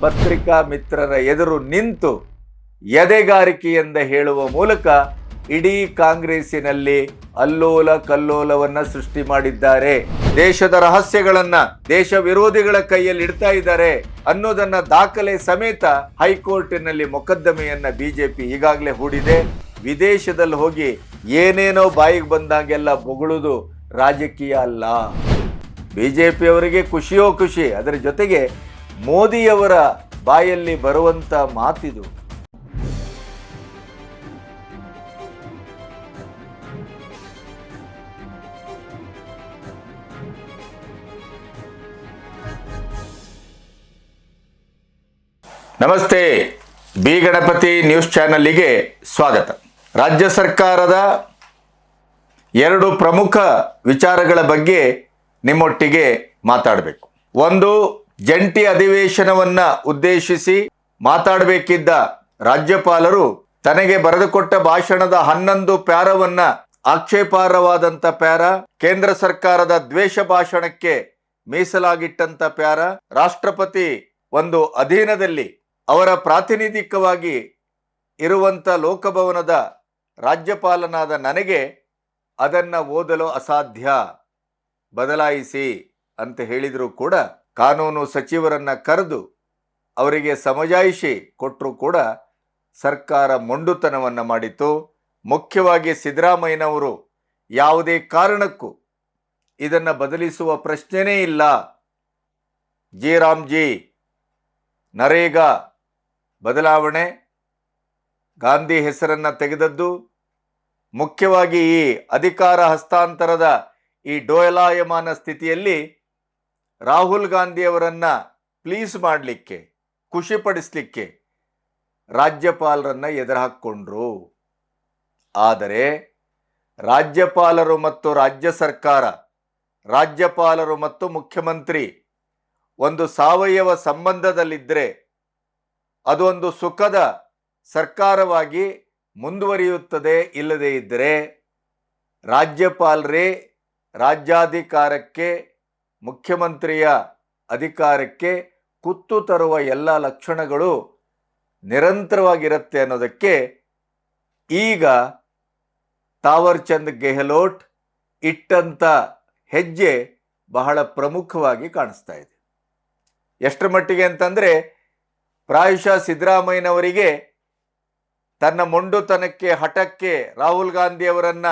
ಪತ್ರಿಕಾ ಮಿತ್ರರ ಎದುರು ನಿಂತು ಎದೆಗಾರಿಕೆಯಿಂದ ಹೇಳುವ ಮೂಲಕ ಇಡೀ ಕಾಂಗ್ರೆಸ್ಸಿನಲ್ಲಿ ಅಲ್ಲೋಲ ಕಲ್ಲೋಲವನ್ನ ಸೃಷ್ಟಿ ಮಾಡಿದ್ದಾರೆ. ದೇಶದ ರಹಸ್ಯಗಳನ್ನ ದೇಶ ವಿರೋಧಿಗಳ ಕೈಯಲ್ಲಿ ಇಡ್ತಾ ಇದ್ದಾರೆ ಅನ್ನೋದನ್ನ ದಾಖಲೆ ಸಮೇತ ಹೈಕೋರ್ಟಿನಲ್ಲಿ ಮೊಕದ್ದಮೆಯನ್ನ ಬಿಜೆಪಿ ಈಗಾಗಲೇ ಹೂಡಿದೆ. ವಿದೇಶದಲ್ಲಿ ಹೋಗಿ ಏನೇನೋ ಬಾಯಿಗೆ ಬಂದಾಗೆಲ್ಲ ಬೊಗಳುವುದು ರಾಜಕೀಯ ಅಲ್ಲ. ಬಿಜೆಪಿಯವರಿಗೆ ಖುಷಿಯೋ ಖುಷಿ, ಅದರ ಜೊತೆಗೆ ಮೋದಿಯವರ ಬಾಯಲ್ಲಿ ಬರುವಂತ ಮಾತಿದು. ನಮಸ್ತೆ, ಬಿ ಗಣಪತಿ ನ್ಯೂಸ್ ಚಾನಲ್ಗೆ ಸ್ವಾಗತ. ರಾಜ್ಯ ಸರ್ಕಾರದ ಎರಡು ಪ್ರಮುಖ ವಿಚಾರಗಳ ಬಗ್ಗೆ ನಿಮ್ಮೊಟ್ಟಿಗೆ ಮಾತಾಡಬೇಕು. ಒಂದು, ಜಂಟಿ ಅಧಿವೇಶನವನ್ನ ಉದ್ದೇಶಿಸಿ ಮಾತಾಡಬೇಕಿದ್ದ ರಾಜ್ಯಪಾಲರು ತನಗೆ ಬರೆದುಕೊಟ್ಟ ಭಾಷಣದ 11 ಪ್ಯಾರವನ್ನ ಆಕ್ಷೇಪಾರ್ಹವಾದಂಥ ಪ್ಯಾರ, ಕೇಂದ್ರ ಸರ್ಕಾರದ ದ್ವೇಷ ಭಾಷಣಕ್ಕೆ ಮೀಸಲಾಗಿಟ್ಟಂತ ಪ್ಯಾರ, ರಾಷ್ಟ್ರಪತಿ ಒಂದು ಅಧೀನದಲ್ಲಿ ಅವರ ಪ್ರಾತಿನಿಧಿಕವಾಗಿ ಇರುವಂತ ಲೋಕಭವನದ ರಾಜ್ಯಪಾಲನಾದ ನನಗೆ ಅದನ್ನ ಓದಲು ಅಸಾಧ್ಯ, ಬದಲಾಯಿಸಿ ಅಂತ ಹೇಳಿದರೂ ಕೂಡ ಕಾನೂನು ಸಚಿವರನ್ನ ಕರೆದು ಅವರಿಗೆ ಸಮಜಾಯಿಷಿ ಕೊಟ್ಟರು ಕೂಡ ಸರ್ಕಾರ ಮೊಂಡುತನವನ್ನು ಮಾಡಿತು. ಮುಖ್ಯವಾಗಿ ಸಿದ್ದರಾಮಯ್ಯನವರು ಯಾವುದೇ ಕಾರಣಕ್ಕೂ ಇದನ್ನು ಬದಲಿಸುವ ಪ್ರಶ್ನೆನೇ ಇಲ್ಲ, ಜಿ ರಾಮ್ಜಿ, ನರೇಗಾ ಬದಲಾವಣೆ, ಗಾಂಧಿ ಹೆಸರನ್ನ ತೆಗೆದದ್ದು, ಮುಖ್ಯವಾಗಿ ಈ ಅಧಿಕಾರ ಹಸ್ತಾಂತರದ ಈ ಡೋಲಾಯಮಾನ ಸ್ಥಿತಿಯಲ್ಲಿ ರಾಹುಲ್ ಗಾಂಧಿಯವರನ್ನ ಪ್ಲೀಸ್ ಮಾಡಲಿಕ್ಕೆ, ಖುಷಿಪಡಿಸಲಿಕ್ಕೆ ರಾಜ್ಯಪಾಲರನ್ನ ಎದುರುಹಾಕ್ಕೊಂಡ್ರು. ಆದರೆ ರಾಜ್ಯಪಾಲರು ಮತ್ತು ರಾಜ್ಯ ಸರ್ಕಾರ, ರಾಜ್ಯಪಾಲರು ಮತ್ತು ಮುಖ್ಯಮಂತ್ರಿ ಒಂದು ಸಾವಯವ ಸಂಬಂಧದಲ್ಲಿದ್ದರೆ ಅದು ಒಂದು ಸುಖದ ಸರ್ಕಾರವಾಗಿ ಮುಂದುವರಿಯುತ್ತದೆ. ಇಲ್ಲದೇ ಇದ್ದರೆ ರಾಜ್ಯಪಾಲರೇ ರಾಜ್ಯಾಧಿಕಾರಕ್ಕೆ, ಮುಖ್ಯಮಂತ್ರಿಯ ಅಧಿಕಾರಕ್ಕೆ ಕುತ್ತು ತರುವ ಎಲ್ಲ ಲಕ್ಷಣಗಳು ನಿರಂತರವಾಗಿರುತ್ತೆ ಅನ್ನೋದಕ್ಕೆ ಈಗ ತಾವರ್ ಚಂದ್ ಗೆಹ್ಲೋಟ್ ಇಟ್ಟಂತ ಹೆಜ್ಜೆ ಬಹಳ ಪ್ರಮುಖವಾಗಿ ಕಾಣಿಸ್ತಾ ಇದೆ. ಎಷ್ಟರ ಮಟ್ಟಿಗೆ ಅಂತಂದ್ರೆ, ಪ್ರಾಯಶಃ ಸಿದ್ದರಾಮಯ್ಯನವರಿಗೆ ತನ್ನ ಮೊಂಡುತನಕ್ಕೆ, ಹಠಕ್ಕೆ, ರಾಹುಲ್ ಗಾಂಧಿಯವರನ್ನ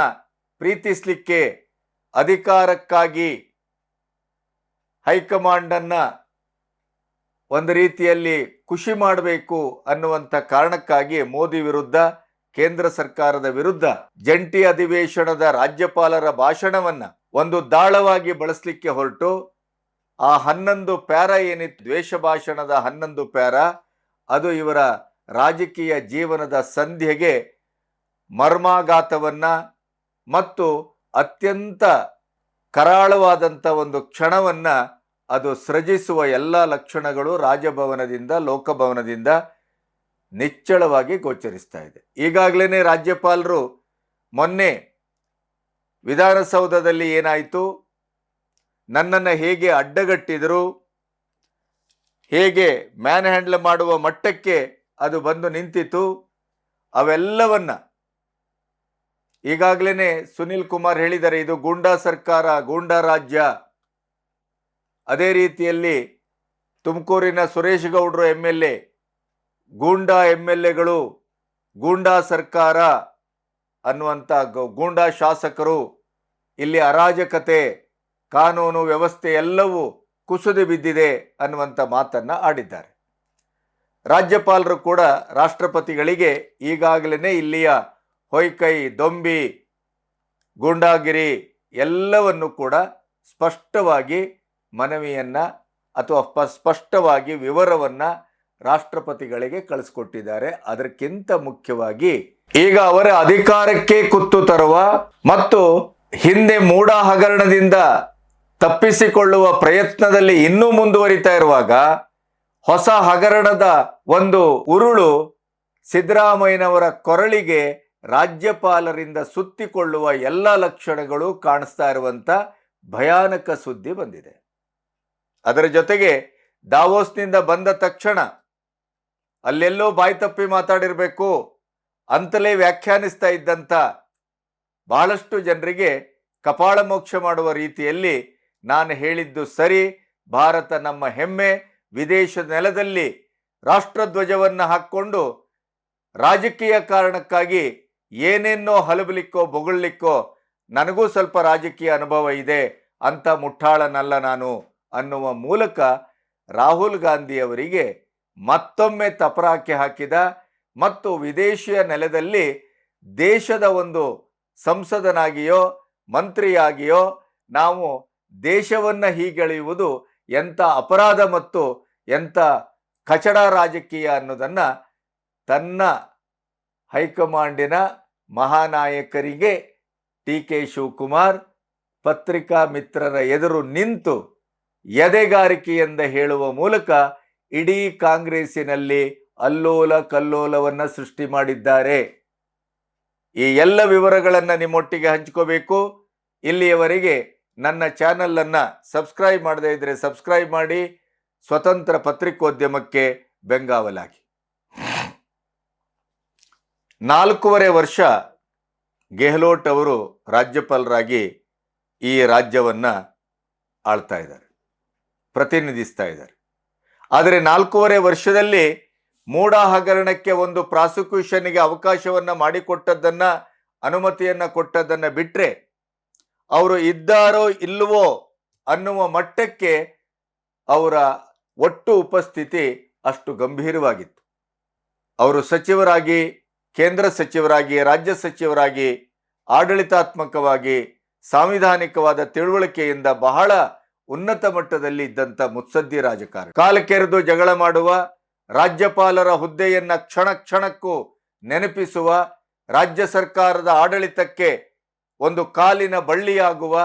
ಪ್ರೀತಿಸಲಿಕ್ಕೆ, ಅಧಿಕಾರಕ್ಕಾಗಿ ಹೈಕಮಾಂಡನ್ನ ಒಂದು ರೀತಿಯಲ್ಲಿ ಖುಷಿ ಮಾಡಬೇಕು ಅನ್ನುವಂಥ ಕಾರಣಕ್ಕಾಗಿ ಮೋದಿ ವಿರುದ್ಧ, ಕೇಂದ್ರ ಸರ್ಕಾರದ ವಿರುದ್ಧ ಜಂಟಿ ಅಧಿವೇಶನದ ರಾಜ್ಯಪಾಲರ ಭಾಷಣವನ್ನ ಒಂದು ದಾಳವಾಗಿ ಬಳಸಲಿಕ್ಕೆ ಹೊರಟು ಆ 11 ಪ್ಯಾರ ಏನಿತ್ತು, ದ್ವೇಷ ಭಾಷಣದ 11 ಪ್ಯಾರ, ಅದು ಇವರ ರಾಜಕೀಯ ಜೀವನದ ಸಂಧ್ಯೆಗೆ ಮರ್ಮಾಘಾತವನ್ನ ಮತ್ತು ಅತ್ಯಂತ ಕರಾಳವಾದಂಥ ಒಂದು ಕ್ಷಣವನ್ನ ಅದು ಸೃಜಿಸುವ ಎಲ್ಲ ಲಕ್ಷಣಗಳು ರಾಜಭವನದಿಂದ, ಲೋಕಭವನದಿಂದ ನಿಚ್ಚಳವಾಗಿ ಗೋಚರಿಸ್ತಾ ಇದೆ. ಈಗಾಗಲೇ ರಾಜ್ಯಪಾಲರು ಮೊನ್ನೆ ವಿಧಾನಸೌಧದಲ್ಲಿ ಏನಾಯಿತು, ನನ್ನನ್ನು ಹೇಗೆ ಅಡ್ಡಗಟ್ಟಿದರು, ಹೇಗೆ ಮ್ಯಾನ್ ಹ್ಯಾಂಡಲ್ ಮಾಡುವ ಮಟ್ಟಕ್ಕೆ ಅದು ಬಂದು ನಿಂತಿತು, ಅವೆಲ್ಲವನ್ನ ಈಗಾಗಲೇ ಸುನಿಲ್ ಕುಮಾರ್ ಹೇಳಿದ್ದಾರೆ, ಇದು ಗೂಂಡಾ ಸರ್ಕಾರ, ಗೂಂಡಾ ರಾಜ್ಯ. ಅದೇ ರೀತಿಯಲ್ಲಿ ತುಮಕೂರಿನ ಸುರೇಶ್ ಗೌಡ್ರು MLA, ಗೂಂಡಾ MLAಗಳು, ಗೂಂಡಾ ಸರ್ಕಾರ ಅನ್ನುವಂಥ ಗೂಂಡಾ ಶಾಸಕರು, ಇಲ್ಲಿ ಅರಾಜಕತೆ, ಕಾನೂನು ವ್ಯವಸ್ಥೆ ಎಲ್ಲವೂ ಕುಸಿದು ಬಿದ್ದಿದೆ ಅನ್ನುವಂಥ ಮಾತನ್ನ ಆಡಿದ್ದಾರೆ. ರಾಜ್ಯಪಾಲರು ಕೂಡ ರಾಷ್ಟ್ರಪತಿಗಳಿಗೆ ಈಗಾಗಲೇ ಇಲ್ಲಿಯ ಹೊಯ್ಕೈ, ದೊಂಬಿ, ಗೂಂಡಾಗಿರಿ ಎಲ್ಲವನ್ನು ಕೂಡ ಸ್ಪಷ್ಟವಾಗಿ ಮನವಿಯನ್ನ ಅಥವಾ ಸ್ಪಷ್ಟವಾಗಿ ವಿವರವನ್ನ ರಾಷ್ಟ್ರಪತಿಗಳಿಗೆ ಕಳಿಸ್ಕೊಟ್ಟಿದ್ದಾರೆ. ಅದಕ್ಕಿಂತ ಮುಖ್ಯವಾಗಿ ಈಗ ಅವರ ಅಧಿಕಾರಕ್ಕೆ ಕುತ್ತು ತರುವ ಮತ್ತು ಹಿಂದೆ ಮೂಡ ಹಗರಣದಿಂದ ತಪ್ಪಿಸಿಕೊಳ್ಳುವ ಪ್ರಯತ್ನದಲ್ಲಿ ಇನ್ನೂ ಮುಂದುವರಿತಾ ಇರುವಾಗ ಹೊಸ ಹಗರಣದ ಒಂದು ಉರುಳು ಸಿದ್ದರಾಮಯ್ಯನವರ ಕೊರಳಿಗೆ ರಾಜ್ಯಪಾಲರಿಂದ ಸುತ್ತಿಕೊಳ್ಳುವ ಎಲ್ಲ ಲಕ್ಷಣಗಳು ಕಾಣಿಸ್ತಾ ಇರುವಂತ ಭಯಾನಕ ಸುದ್ದಿ ಬಂದಿದೆ. ಅದರ ಜೊತೆಗೆ ದಾವೋಸ್ನಿಂದ ಬಂದ ತಕ್ಷಣ ಅಲ್ಲೆಲ್ಲೋ ಬಾಯಿ ತಪ್ಪಿ ಮಾತಾಡಿರ್ಬೇಕು ಅಂತಲೇ ವ್ಯಾಖ್ಯಾನಿಸ್ತಾ ಇದ್ದಂಥ ಬಹಳಷ್ಟು ಜನರಿಗೆ ಕಪಾಳ ಮೋಕ್ಷ ಮಾಡುವ ರೀತಿಯಲ್ಲಿ ನಾನು ಹೇಳಿದ್ದು ಸರಿ, ಭಾರತ ನಮ್ಮ ಹೆಮ್ಮೆ, ವಿದೇಶದ ನೆಲದಲ್ಲಿ ರಾಷ್ಟ್ರಧ್ವಜವನ್ನು ಹಾಕ್ಕೊಂಡು ರಾಜಕೀಯ ಕಾರಣಕ್ಕಾಗಿ ಏನೇನೋ ಹಲಬಲಿಕ್ಕೋ ಬೊಗಳ್ಲಿಕ್ಕೋ ನನಗೂ ಸ್ವಲ್ಪ ರಾಜಕೀಯ ಅನುಭವ ಇದೆ ಅಂತ ಮುಟ್ಟಾಳನಲ್ಲ ನಾನು ಅನ್ನುವ ಮೂಲಕ ರಾಹುಲ್ ಗಾಂಧಿ ಅವರಿಗೆ ಮತ್ತೊಮ್ಮೆ ತಪರಾಕಿ ಹಾಕಿದ ಮತ್ತು ವಿದೇಶಿಯ ನೆಲದಲ್ಲಿ ದೇಶದ ಒಂದು ಸಂಸದನಾಗಿಯೋ ಮಂತ್ರಿಯಾಗಿಯೋ ನಾವು ದೇಶವನ್ನ ಹೀಗೆಳೆಯುವುದು ಎಂಥ ಅಪರಾಧ ಮತ್ತು ಎಂಥ ಕಚಡ ರಾಜಕೀಯ ಅನ್ನೋದನ್ನ ತನ್ನ ಹೈಕಮಾಂಡಿನ ಮಹಾನಾಯಕರಿಗೆ ಟಿ.ಕೆ. ಶಿವಕುಮಾರ್ ಪತ್ರಿಕಾ ಮಿತ್ರರ ಎದುರು ನಿಂತು ಎದೆಗಾರಿಕೆಯಿಂದ ಹೇಳುವ ಮೂಲಕ ಇಡೀ ಕಾಂಗ್ರೆಸ್ಸಿನಲ್ಲಿ ಅಲ್ಲೋಲ ಕಲ್ಲೋಲವನ್ನು ಸೃಷ್ಟಿ ಮಾಡಿದ್ದಾರೆ. ಈ ಎಲ್ಲ ವಿವರಗಳನ್ನು ನಿಮ್ಮೊಟ್ಟಿಗೆ ಹಂಚ್ಕೋಬೇಕು. ಇಲ್ಲಿಯವರೆಗೆ ನನ್ನ ಚಾನಲನ್ನು ಸಬ್ಸ್ಕ್ರೈಬ್ ಮಾಡದೇ ಇದ್ದರೆ ಸಬ್ಸ್ಕ್ರೈಬ್ ಮಾಡಿ. ಸ್ವತಂತ್ರ ಪತ್ರಿಕೋದ್ಯಮಕ್ಕೆ ಬೆಂಗಾವಲಾಗಿ. 4.5 ವರ್ಷ ಗೆಹ್ಲೋಟ್ ಅವರು ರಾಜ್ಯಪಾಲರಾಗಿ ಈ ರಾಜ್ಯವನ್ನು ಆಳ್ತಾ ಇದ್ದಾರೆ, ಪ್ರತಿನಿಧಿಸ್ತಾ ಇದ್ದಾರೆ. ಆದರೆ 4.5 ವರ್ಷದಲ್ಲಿ ಮೂಡ ಹಗರಣಕ್ಕೆ ಒಂದು ಪ್ರಾಸಿಕ್ಯೂಷನ್ಗೆ ಅವಕಾಶವನ್ನು ಮಾಡಿಕೊಟ್ಟದ್ದನ್ನ, ಅನುಮತಿಯನ್ನು ಕೊಟ್ಟದ್ದನ್ನು ಬಿಟ್ಟರೆ ಅವರು ಇದ್ದಾರೋ ಇಲ್ಲವೋ ಅನ್ನುವ ಮಟ್ಟಕ್ಕೆ ಅವರ ಒಟ್ಟು ಉಪಸ್ಥಿತಿ ಅಷ್ಟು ಗಂಭೀರವಾಗಿತ್ತು. ಅವರು ಸಚಿವರಾಗಿ, ಕೇಂದ್ರ ಸಚಿವರಾಗಿ, ರಾಜ್ಯ ಸಚಿವರಾಗಿ, ಆಡಳಿತಾತ್ಮಕವಾಗಿ, ಸಾಂವಿಧಾನಿಕವಾದ ತಿಳುವಳಿಕೆಯಿಂದ ಬಹಳ ಉನ್ನತ ಮಟ್ಟದಲ್ಲಿ ಇದ್ದಂಥ ಮುತ್ಸದ್ದಿ ರಾಜಕಾರಣ. ಕಾಲಕ್ಕೆರೆದು ಜಗಳ ಮಾಡುವ, ರಾಜ್ಯಪಾಲರ ಹುದ್ದೆಯನ್ನ ಕ್ಷಣ ಕ್ಷಣಕ್ಕೂ ನೆನಪಿಸುವ, ರಾಜ್ಯ ಸರ್ಕಾರದ ಆಡಳಿತಕ್ಕೆ ಒಂದು ಕಾಲಿನ ಬಳ್ಳಿಯಾಗುವ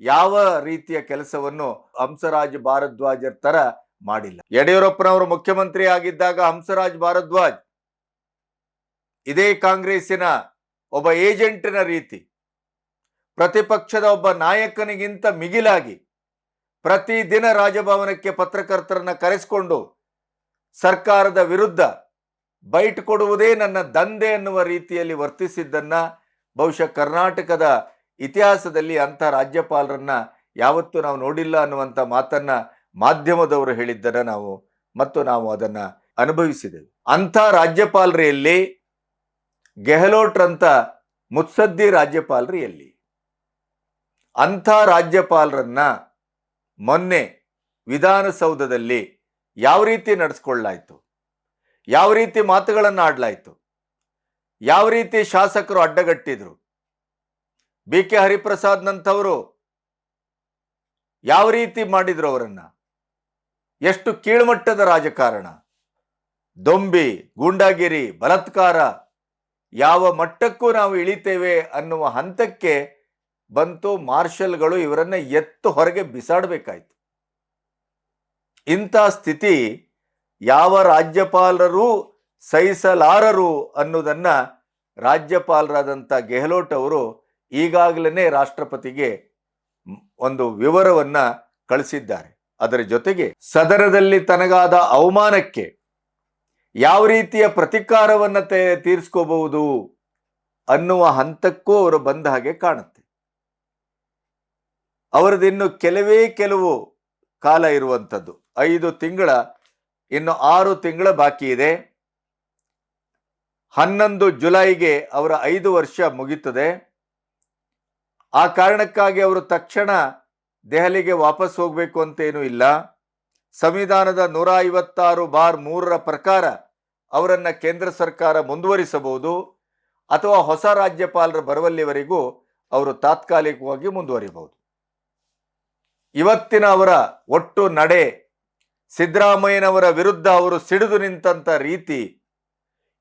ಯಾವ ರೀತಿಯ ಕೆಲಸವನ್ನು ಹಂಸರಾಜ್ ಭಾರದ್ವಾಜರ್ ತರ ಮಾಡಿಲ್ಲ. ಯಡಿಯೂರಪ್ಪನವರು ಮುಖ್ಯಮಂತ್ರಿ ಆಗಿದ್ದಾಗ ಹಂಸರಾಜ್ ಭಾರದ್ವಾಜ್ ಇದೇ ಕಾಂಗ್ರೆಸ್ಸಿನ ಒಬ್ಬ ಏಜೆಂಟಿನ ರೀತಿ, ಪ್ರತಿಪಕ್ಷದ ಒಬ್ಬ ನಾಯಕನಿಗಿಂತ ಮಿಗಿಲಾಗಿ ಪ್ರತಿದಿನ ರಾಜಭವನಕ್ಕೆ ಪತ್ರಕರ್ತರನ್ನ ಕರೆಸಿಕೊಂಡು ಸರ್ಕಾರದ ವಿರುದ್ಧ ಬೈಟ್ ಕೊಡುವುದೇ ನನ್ನ ದಂಧೆ ಅನ್ನುವ ರೀತಿಯಲ್ಲಿ ವರ್ತಿಸಿದ್ದನ್ನ ಬಹುಶಃ ಕರ್ನಾಟಕದ ಇತಿಹಾಸದಲ್ಲಿ ಅಂಥ ರಾಜ್ಯಪಾಲರನ್ನ ಯಾವತ್ತೂ ನಾವು ನೋಡಿಲ್ಲ ಅನ್ನುವಂಥ ಮಾತನ್ನ ಮಾಧ್ಯಮದವರು ಹೇಳಿದ್ದನ್ನ ನಾವು ಅದನ್ನ ಅನುಭವಿಸಿದೆವು. ಅಂಥ ರಾಜ್ಯಪಾಲರು ಎಲ್ಲಿ? ಗೆಹ್ಲೋಟ್ರಂತ ಮುತ್ಸದ್ದಿ ರಾಜ್ಯಪಾಲರು ಎಲ್ಲಿ? ಅಂಥ ರಾಜ್ಯಪಾಲರನ್ನ ಮೊನ್ನೆ ವಿಧಾನಸೌಧದಲ್ಲಿ ಯಾವ ರೀತಿ ನಡೆಸ್ಕೊಳ್ಳಾಯ್ತು, ಯಾವ ರೀತಿ ಮಾತುಗಳನ್ನು ಆಡಲಾಯ್ತು, ಯಾವ ರೀತಿ ಶಾಸಕರು ಅಡ್ಡಗಟ್ಟಿದ್ರು, ಬಿ.ಕೆ. ಹರಿಪ್ರಸಾದ್ ನಂತವರು ಯಾವ ರೀತಿ ಮಾಡಿದ್ರು, ಅವರನ್ನ ಎಷ್ಟು ಕೀಳ್ಮಟ್ಟದ ರಾಜಕಾರಣ, ದೊಂಬಿ, ಗೂಂಡಾಗಿರಿ, ಬಲಾತ್ಕಾರ ಯಾವ ಮಟ್ಟಕ್ಕೂ ನಾವು ಇಳಿತೇವೆ ಅನ್ನುವ ಹಂತಕ್ಕೆ ಬಂತು. ಮಾರ್ಷಲ್ಗಳು ಇವರನ್ನ ಎತ್ತು ಹೊರಗೆ ಬಿಸಾಡಬೇಕಾಯ್ತು. ಇಂಥ ಸ್ಥಿತಿ ಯಾವ ರಾಜ್ಯಪಾಲರೂ ಸಹಿಸಲಾರರು ಅನ್ನೋದನ್ನ ರಾಜ್ಯಪಾಲರಾದಂಥ ಗೆಹ್ಲೋಟ್ ಅವರು ಈಗಾಗಲೇ ರಾಷ್ಟ್ರಪತಿಗೆ ಒಂದು ವಿವರವನ್ನ ಕಳಿಸಿದ್ದಾರೆ. ಅದರ ಜೊತೆಗೆ ಸದನದಲ್ಲಿ ತನಗಾದ ಅವಮಾನಕ್ಕೆ ಯಾವ ರೀತಿಯ ಪ್ರತಿಕಾರವನ್ನು ತೀರಿಸ್ಕೋಬಹುದು ಅನ್ನುವ ಹಂತಕ್ಕೂ ಅವರು ಬಂದ ಹಾಗೆ ಕಾಣುತ್ತೆ. ಅವರದಿನ್ನು ಕೆಲವು ಕಾಲ ಇರುವಂಥದ್ದು, 5 ತಿಂಗಳ, ಇನ್ನು 6 ತಿಂಗಳ ಬಾಕಿ ಇದೆ. 11 ಜುಲೈಗೆ ಅವರ 5 ವರ್ಷ ಮುಗಿಯುತ್ತದೆ. ಆ ಕಾರಣಕ್ಕಾಗಿ ಅವರು ತಕ್ಷಣ ದೆಹಲಿಗೆ ವಾಪಸ್ ಹೋಗಬೇಕು ಅಂತೇನೂ ಇಲ್ಲ. ಸಂವಿಧಾನದ 156(3) ಪ್ರಕಾರ ಅವರನ್ನ ಕೇಂದ್ರ ಸರ್ಕಾರ ಮುಂದುವರಿಸಬಹುದು ಅಥವಾ ಹೊಸ ರಾಜ್ಯಪಾಲರು ಬರುವಲ್ಲಿವರೆಗೂ ಅವರು ತಾತ್ಕಾಲಿಕವಾಗಿ ಮುಂದುವರಿಬಹುದು. ಇವತ್ತಿನ ಅವರ ಒಟ್ಟು ನಡೆ, ಸಿದ್ದರಾಮಯ್ಯನವರ ವಿರುದ್ಧ ಅವರು ಸಿಡಿದು ನಿಂತಂತ ರೀತಿ,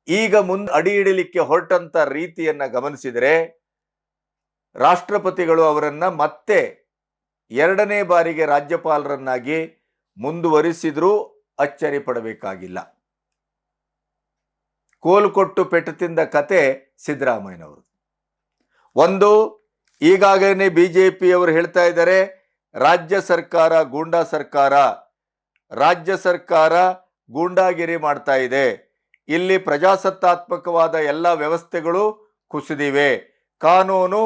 ಈಗ ಅಡಿ ಇಡಲಿಕ್ಕೆ ಹೊರಟಂತ ರೀತಿಯನ್ನ ಗಮನಿಸಿದರೆ ರಾಷ್ಟ್ರಪತಿಗಳು ಅವರನ್ನ ಮತ್ತೆ 2ನೇ ಬಾರಿಗೆ ರಾಜ್ಯಪಾಲರನ್ನಾಗಿ ಮುಂದುವರಿಸಿದ್ರೂ ಅಚ್ಚರಿ ಪಡಬೇಕಾಗಿಲ್ಲ. ಕೋಲು ಕೊಟ್ಟು ಪೆಟ್ಟು ತಿಂದ ಕತೆ ಸಿದ್ದರಾಮಯ್ಯನವರು. ಒಂದು, ಈಗಾಗಲೇ ಬಿಜೆಪಿ ಅವರು ಹೇಳ್ತಾ ಇದ್ದಾರೆ ರಾಜ್ಯ ಸರ್ಕಾರ ಗೂಂಡಾ ಸರ್ಕಾರ, ರಾಜ್ಯ ಸರ್ಕಾರ ಗೂಂಡಾಗಿರಿ ಮಾಡ್ತಾ ಇದೆ, ಇಲ್ಲಿ ಪ್ರಜಾಸತ್ತಾತ್ಮಕವಾದ ಎಲ್ಲ ವ್ಯವಸ್ಥೆಗಳು ಕುಸಿದಿವೆ, ಕಾನೂನು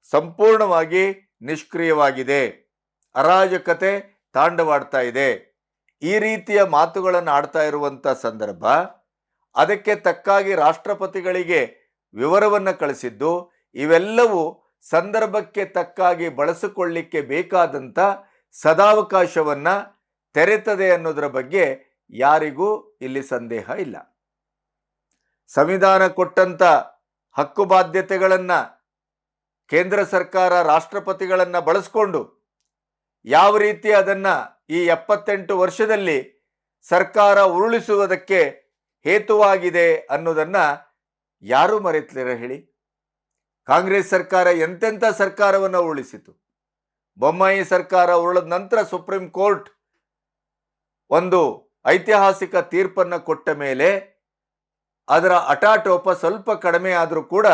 ಸಂಪೂರ್ಣವಾಗಿ ನಿಷ್ಕ್ರಿಯವಾಗಿದೆ, ಅರಾಜಕತೆ ತಾಂಡವಾಡ್ತಾ ಇದೆ, ಈ ರೀತಿಯ ಮಾತುಗಳನ್ನು ಆಡ್ತಾ ಇರುವಂಥ ಸಂದರ್ಭ, ಅದಕ್ಕೆ ತಕ್ಕಾಗಿ ರಾಷ್ಟ್ರಪತಿಗಳಿಗೆ ವಿವರವನ್ನು ಕಳಿಸಿದ್ದು, ಇವೆಲ್ಲವೂ ಸಂದರ್ಭಕ್ಕೆ ತಕ್ಕಾಗಿ ಬಳಸಿಕೊಳ್ಳಿಕ್ಕೆ ಬೇಕಾದಂಥ ಸದಾವಕಾಶವನ್ನು ತೆರೆತದೆ ಅನ್ನೋದರ ಬಗ್ಗೆ ಯಾರಿಗೂ ಇಲ್ಲಿ ಸಂದೇಹ ಇಲ್ಲ. ಸಂವಿಧಾನ ಕೊಟ್ಟಂಥ ಹಕ್ಕು ಬಾಧ್ಯತೆಗಳನ್ನು ಕೇಂದ್ರ ಸರ್ಕಾರ ರಾಷ್ಟ್ರಪತಿಗಳನ್ನು ಬಳಸಿಕೊಂಡು ಯಾವ ರೀತಿ ಅದನ್ನು ಈ 78 ವರ್ಷದಲ್ಲಿ ಸರ್ಕಾರ ಉರುಳಿಸುವುದಕ್ಕೆ ಹೇತುವಾಗಿದೆ ಅನ್ನೋದನ್ನು ಯಾರೂ ಮರೆತಲಿರ ಹೇಳಿ. ಕಾಂಗ್ರೆಸ್ ಸರ್ಕಾರ ಎಂತೆಂಥ ಸರ್ಕಾರವನ್ನು ಉರುಳಿಸಿತು. ಬೊಮ್ಮಾಯಿ ಸರ್ಕಾರ ಉರುಳಿದ ನಂತರ ಸುಪ್ರೀಂ ಕೋರ್ಟ್ ಒಂದು ಐತಿಹಾಸಿಕ ತೀರ್ಪನ್ನು ಕೊಟ್ಟ ಮೇಲೆ ಅದರ ಅಟಾಟೋಪ ಸ್ವಲ್ಪ ಕಡಿಮೆ ಆದರೂ ಕೂಡ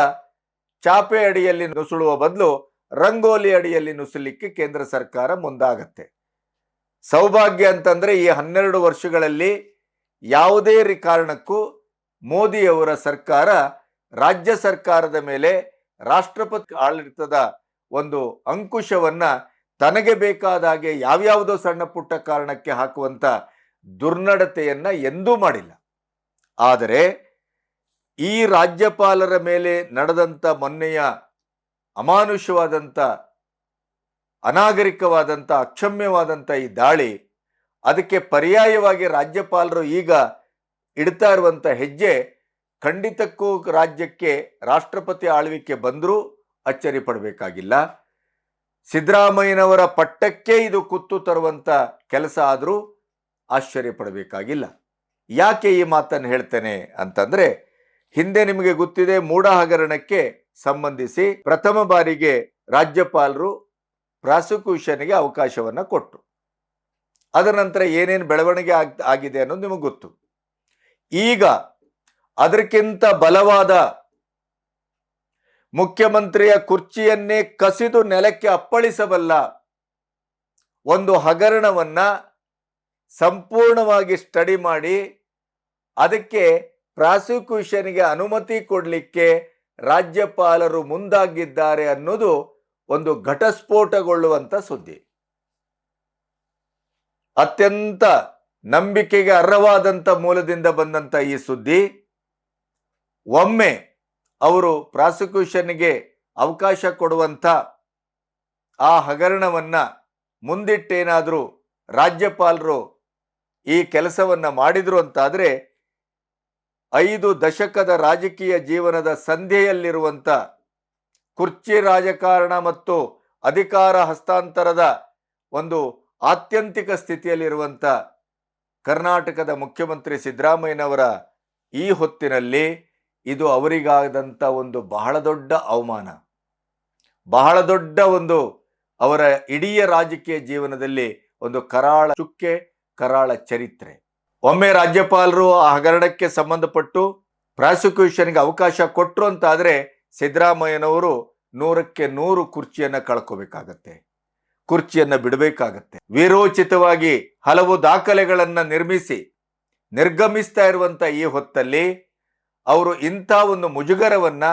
ಚಾಪೆ ಅಡಿಯಲ್ಲಿ ನುಸುಳುವ ಬದಲು ರಂಗೋಲಿ ಅಡಿಯಲ್ಲಿ ನುಸುಲಿಕ್ಕೆ ಕೇಂದ್ರ ಸರ್ಕಾರ ಮುಂದಾಗತ್ತೆ. ಸೌಭಾಗ್ಯ ಅಂತಂದ್ರೆ ಈ 12 ವರ್ಷಗಳಲ್ಲಿ ಯಾವುದೇ ಕಾರಣಕ್ಕೂ ಮೋದಿಯವರ ಸರ್ಕಾರ ರಾಜ್ಯ ಸರ್ಕಾರದ ಮೇಲೆ ರಾಷ್ಟ್ರಪತಿ ಆಡಳಿತದ ಒಂದು ಅಂಕುಶವನ್ನ ತನಗೆ ಬೇಕಾದ ಹಾಗೆ ಯಾವ್ಯಾವುದೋ ಸಣ್ಣ ಪುಟ್ಟ ಕಾರಣಕ್ಕೆ ಹಾಕುವಂತ ದುರ್ನಡತೆಯನ್ನ ಎಂದೂ ಮಾಡಿಲ್ಲ. ಆದರೆ ಈ ರಾಜ್ಯಪಾಲರ ಮೇಲೆ ನಡೆದಂಥ ಮೊನ್ನೆಯ ಅಮಾನುಷವಾದಂಥ ಅನಾಗರಿಕವಾದಂಥ ಅಕ್ಷಮ್ಯವಾದಂಥ ಈ ದಾಳಿ, ಅದಕ್ಕೆ ಪರ್ಯಾಯವಾಗಿ ರಾಜ್ಯಪಾಲರು ಈಗ ಇಡ್ತಾ ಇರುವಂಥ ಹೆಜ್ಜೆ ಖಂಡಿತಕ್ಕೂ ರಾಜ್ಯಕ್ಕೆ ರಾಷ್ಟ್ರಪತಿ ಆಳ್ವಿಕೆ ಬಂದರೂ ಅಚ್ಚರಿ ಪಡಬೇಕಾಗಿಲ್ಲ. ಸಿದ್ದರಾಮಯ್ಯನವರ ಪಟ್ಟಕ್ಕೆ ಇದು ಕುತ್ತು ತರುವಂಥ ಕೆಲಸ ಆದರೂ ಆಶ್ಚರ್ಯ ಪಡಬೇಕಾಗಿಲ್ಲ. ಯಾಕೆ ಈ ಮಾತನ್ನು ಹೇಳ್ತೇನೆ ಅಂತಂದ್ರೆ, ಹಿಂದೆ ನಿಮಗೆ ಗೊತ್ತಿದೆ, ಮೂಡ ಹಗರಣಕ್ಕೆ ಸಂಬಂಧಿಸಿ ಪ್ರಥಮ ಬಾರಿಗೆ ರಾಜ್ಯಪಾಲರು ಪ್ರಾಸಿಕ್ಯೂಷನ್ಗೆ ಅವಕಾಶವನ್ನು ಕೊಟ್ಟರು. ಅದರ ನಂತರ ಏನೇನು ಬೆಳವಣಿಗೆ ಆಗಿದೆ ಅನ್ನೋದು ನಿಮಗೆ ಗೊತ್ತು. ಈಗ ಅದಕ್ಕಿಂತ ಬಲವಾದ ಮುಖ್ಯಮಂತ್ರಿಯ ಕುರ್ಚಿಯನ್ನೇ ಕಸಿದು ನೆಲಕ್ಕೆ ಅಪ್ಪಳಿಸಬಲ್ಲ ಒಂದು ಹಗರಣವನ್ನ ಸಂಪೂರ್ಣವಾಗಿ ಸ್ಟಡಿ ಮಾಡಿ ಅದಕ್ಕೆ ಪ್ರಾಸಿಕ್ಯೂಷನ್ಗೆ ಅನುಮತಿ ಕೊಡಲಿಕ್ಕೆ ರಾಜ್ಯಪಾಲರು ಮುಂದಾಗಿದ್ದಾರೆ ಅನ್ನೋದು ಒಂದು ಘಟಸ್ಫೋಟಗೊಳ್ಳುವಂತ ಸುದ್ದಿ. ಅತ್ಯಂತ ನಂಬಿಕೆಗೆ ಅರ್ಹವಾದಂಥ ಮೂಲದಿಂದ ಬಂದಂಥ ಈ ಸುದ್ದಿ ಒಮ್ಮೆ ಅವರು ಪ್ರಾಸಿಕ್ಯೂಷನ್ಗೆ ಅವಕಾಶ ಕೊಡುವಂಥ ಆ ಹಗರಣವನ್ನ ಮುಂದಿಟ್ಟೇನಾದರೂ ರಾಜ್ಯಪಾಲರು ಈ ಕೆಲಸವನ್ನ ಮಾಡಿದ್ರು ಅಂತಾದರೆ 5 ದಶಕದ ರಾಜಕೀಯ ಜೀವನದ ಸಂಧ್ಯೆಯಲ್ಲಿರುವಂಥ ಕುರ್ಚಿ ರಾಜಕಾರಣ ಮತ್ತು ಅಧಿಕಾರ ಹಸ್ತಾಂತರದ ಒಂದು ಆತ್ಯಂತಿಕ ಸ್ಥಿತಿಯಲ್ಲಿರುವಂಥ ಕರ್ನಾಟಕದ ಮುಖ್ಯಮಂತ್ರಿ ಸಿದ್ದರಾಮಯ್ಯನವರ ಈ ಹೊತ್ತಿನಲ್ಲಿ ಇದು ಅವರಿಗಾದಂಥ ಒಂದು ಬಹಳ ದೊಡ್ಡ ಅವಮಾನ, ಬಹಳ ದೊಡ್ಡ ಒಂದು ಅವರ ಇಡೀ ರಾಜಕೀಯ ಜೀವನದಲ್ಲಿ ಒಂದು ಕರಾಳ ಚುಕ್ಕೆ, ಕರಾಳ ಚರಿತ್ರೆ. ಒಮ್ಮೆ ರಾಜ್ಯಪಾಲರು ಆ ಹಗರಣಕ್ಕೆ ಸಂಬಂಧಪಟ್ಟು ಪ್ರಾಸಿಕ್ಯೂಷನ್ಗೆ ಅವಕಾಶ ಕೊಟ್ಟರು ಅಂತಾದರೆ ಸಿದ್ದರಾಮಯ್ಯನವರು 100ಕ್ಕೆ 100 ಕುರ್ಚಿಯನ್ನು ಕಳ್ಕೋಬೇಕಾಗತ್ತೆ, ಕುರ್ಚಿಯನ್ನು ಬಿಡಬೇಕಾಗತ್ತೆ. ವೀರೋಚಿತವಾಗಿ ಹಲವು ದಾಖಲೆಗಳನ್ನು ನಿರ್ಮಿಸಿ ನಿರ್ಗಮಿಸ್ತಾ ಇರುವಂತ ಈ ಹೊತ್ತಲ್ಲಿ ಅವರು ಇಂಥ ಒಂದು ಮುಜುಗರವನ್ನ,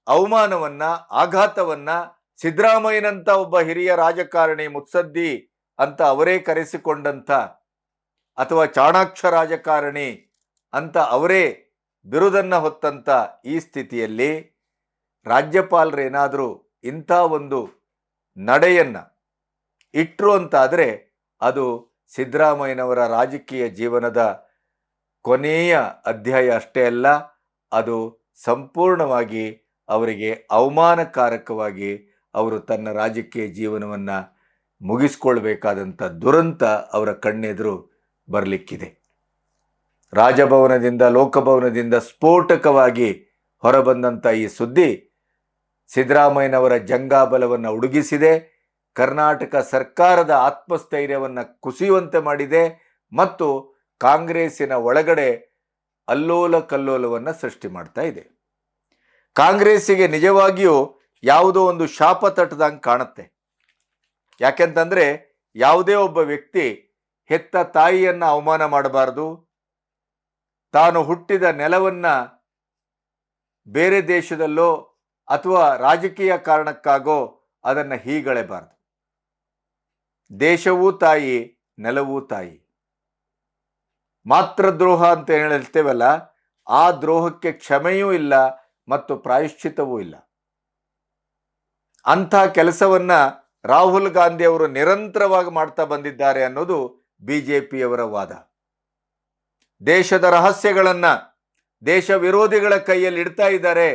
ಅವಮಾನವನ್ನ, ಆಘಾತವನ್ನ ಸಿದ್ದರಾಮಯ್ಯನಂತ ಒಬ್ಬ ಹಿರಿಯ ರಾಜಕಾರಣಿ, ಮುತ್ಸದ್ದಿ ಅಂತ ಅವರೇ ಕರೆಸಿಕೊಂಡಂತ ಅಥವಾ ಚಾಣಾಕ್ಷ ರಾಜಕಾರಣಿ ಅಂತ ಅವರೇ ಬಿರುದನ್ನ ಹೊತ್ತಂತ ಈ ಸ್ಥಿತಿಯಲ್ಲಿ ರಾಜ್ಯಪಾಲರೇನಾದರೂ ಇಂಥ ಒಂದು ನಡೆಯನ್ನ ಇಟ್ರು ಅಂತಾದರೆ ಅದು ಸಿದ್ದರಾಮಯ್ಯನವರ ರಾಜಕೀಯ ಜೀವನದ ಕೊನೆಯ ಅಧ್ಯಾಯ ಅಷ್ಟೇ ಅಲ್ಲ, ಅದು ಸಂಪೂರ್ಣವಾಗಿ ಅವರಿಗೆ ಅವಮಾನಕಾರಕವಾಗಿ ಅವರು ತನ್ನ ರಾಜಕೀಯ ಜೀವನವನ್ನು ಮುಗಿಸ್ಕೊಳ್ಬೇಕಾದಂಥ ದುರಂತ ಅವರ ಕಣ್ಣೆದುರು ಬರಲಿಕ್ಕಿದೆ. ರಾಜಭವನದಿಂದ, ಲೋಕಭವನದಿಂದ ಸ್ಫೋಟಕವಾಗಿ ಹೊರಬಂದಂಥ ಈ ಸುದ್ದಿ ಸಿದ್ದರಾಮಯ್ಯನವರ ಜಂಗಾಬಲವನ್ನು ಉಡುಗಿಸಿದೆ, ಕರ್ನಾಟಕ ಸರ್ಕಾರದ ಆತ್ಮಸ್ಥೈರ್ಯವನ್ನು ಕುಸಿಯುವಂತೆ ಮಾಡಿದೆ ಮತ್ತು ಕಾಂಗ್ರೆಸ್ಸಿನ ಒಳಗಡೆ ಅಲ್ಲೋಲ ಕಲ್ಲೋಲವನ್ನು ಸೃಷ್ಟಿ ಮಾಡ್ತಾ ಇದೆ. ಕಾಂಗ್ರೆಸ್ಸಿಗೆ ನಿಜವಾಗಿಯೂ ಯಾವುದೋ ಒಂದು ಶಾಪ ತಟ್ಟದಂಗೆ ಕಾಣುತ್ತೆ. ಯಾಕೆಂತಂದ್ರೆ ಯಾವುದೇ ಒಬ್ಬ ವ್ಯಕ್ತಿ ಹೆತ್ತ ತಾಯಿಯನ್ನ ಅವಮಾನ ಮಾಡಬಾರದು, ತಾನು ಹುಟ್ಟಿದ ನೆಲವನ್ನ ಬೇರೆ ದೇಶದಲ್ಲೋ ಅಥವಾ ರಾಜಕೀಯ ಕಾರಣಕ್ಕಾಗೋ ಅದನ್ನ ಹೀಗಳೆಬಾರದು. ದೇಶವೂ ತಾಯಿ, ನೆಲವೂ ತಾಯಿ. ಮಾತ್ರ ದ್ರೋಹ ಅಂತ ಹೇಳ್ತೇವಲ್ಲ, ಆ ದ್ರೋಹಕ್ಕೆ ಕ್ಷಮೆಯೂ ಇಲ್ಲ ಮತ್ತು ಪ್ರಾಯಶ್ಚಿತ್ತವೂ ಇಲ್ಲ. ಅಂಥ ಕೆಲಸವನ್ನ ರಾಹುಲ್ ಗಾಂಧಿ ಅವರು ನಿರಂತರವಾಗಿ ಮಾಡ್ತಾ ಬಂದಿದ್ದಾರೆ ಅನ್ನೋದು ಬಿಜೆಪಿಯವರ ವಾದ. ದೇಶದ ರಹಸ್ಯಗಳನ್ನ ದೇಶ ವಿರೋಧಿಗಳ ಕೈಯಲ್ಲಿ ಇಡ್ತಾ ಇದ್ದಾರೆ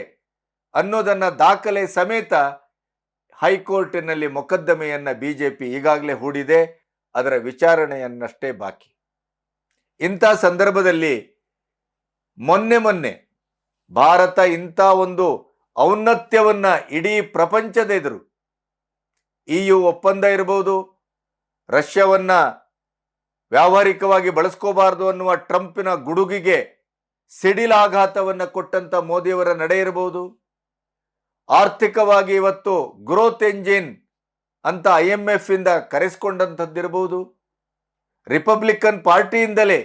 ಅನ್ನೋದನ್ನ ದಾಖಲೆ ಸಮೇತ ಹೈಕೋರ್ಟಿನಲ್ಲಿ ಮೊಕದ್ದಮೆಯನ್ನ ಬಿಜೆಪಿ ಈಗಾಗಲೇ ಹೂಡಿದೆ. ಅದರ ವಿಚಾರಣೆಯನ್ನಷ್ಟೇ ಬಾಕಿ. ಇಂಥ ಸಂದರ್ಭದಲ್ಲಿ ಮೊನ್ನೆ ಭಾರತ ಇಂಥ ಒಂದು ಔನ್ನತ್ಯವನ್ನ ಇಡೀ ಪ್ರಪಂಚದ ಎದುರು, EU ಒಪ್ಪಂದ ಇರಬಹುದು, ರಷ್ಯಾವನ್ನ ವ್ಯಾವಹಾರಿಕವಾಗಿ ಬಳಸ್ಕೋಬಾರದು ಅನ್ನುವ ಟ್ರಂಪಿನ ಗುಡುಗಿಗೆ ಸಿಡಿಲಾಘಾತವನ್ನ ಕೊಟ್ಟಂತ ಮೋದಿಯವರ ನಡೆ ಇರಬಹುದು, ಆರ್ಥಿಕವಾಗಿ ಇವತ್ತು ಗ್ರೋತ್ ಎಂಜಿನ್ ಅಂತ IMF ಇಂದ ಕರೆಸಿಕೊಂಡಂಥದ್ದಿರಬಹುದು, ರಿಪಬ್ಲಿಕನ್ ಪಾರ್ಟಿಯಿಂದಲೇ